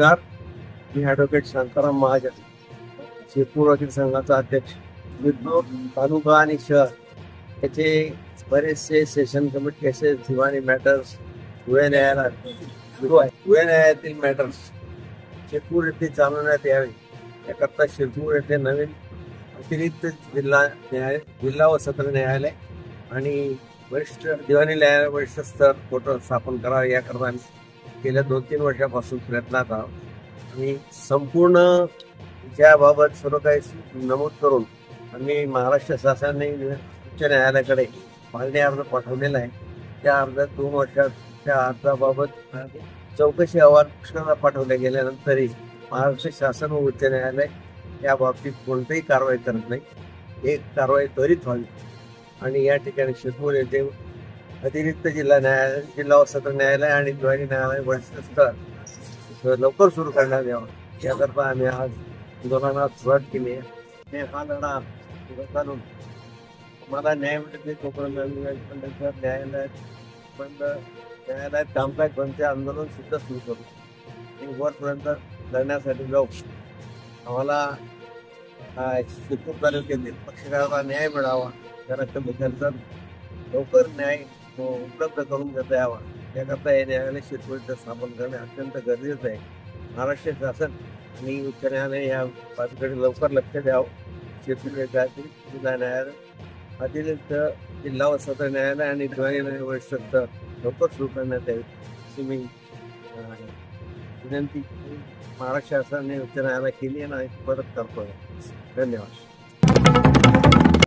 नमस्कार. मी ॲडव्होकेट शांताराम महाजन, शिरपूर वकील संघाचा अध्यक्ष. विद्युत तालुका आणि शहर याचे बरेचसे सेशन कमिटी केसेस, दिवाणी मॅटर्स, धुळे न्यायालयातील मॅटर्स शिरपूर येथे चालवण्यात यावे याकरता शिरपूर येथे नवीन अतिरिक्त जिल्हा व सत्र न्यायालय आणि वरिष्ठ दिवाणी न्यायालय वरिष्ठ स्तर कोर्ट स्थापन करावे याकरता आम्ही गेल्या 2-3 वर्षापासून प्रयत्नात आहोत. आणि संपूर्ण याबाबत सर्व काही नमूद करून आम्ही महाराष्ट्र शासनाने उच्च न्यायालयाकडे मागणी अर्ज पाठवलेला आहे. त्या अर्जात 2 वर्षाच्या अर्जाबाबत चौकशी अहवाल पुष्कळदा पाठवल्या गेल्यानंतरही महाराष्ट्र शासन व उच्च न्यायालय या बाबतीत कोणतीही कारवाई करत नाही. एक कारवाई त्वरित व्हावी आणि या ठिकाणी शिरपूर येथे अतिरिक्त जिल्हा व सत्र न्यायालय आणि दिवाणी न्यायालय वरिष्ठ स्तर लवकर सुरू करण्यात यावं याकरता आम्ही आज आंदोलनात सुरुवात केली आहे. हा लढा पुढे चालून आम्हाला न्याय मिळते तोपर्यंत न्यायालयात कामकाज बंदचे आंदोलन सुद्धा सुरू करू आणि वरपर्यंत लढण्यासाठी जाऊ. आम्हाला शिरपूर तालुक्यातील पक्षकाराला न्याय मिळावा, त्याला लवकर न्याय उपलब्ध करून देता यावा याकरता हे न्यायालय शिरपूर इथं स्थापन करणे अत्यंत गरजेचं आहे. महाराष्ट्र शासन आणि उच्च न्यायालय या बाबीकडे लवकर लक्ष द्यावं. शिरपूर येथील जिल्हा न्यायालय, अतिरिक्त जिल्हा व सत्र न्यायालय आणि दिवाणी न्यायालय वरिष्ठ स्तर लवकर सुरू करण्यात यावी अशी मी विनंती महाराष्ट्र शासनाने उच्च न्यायालय केली आणि परत करतोय. धन्यवाद.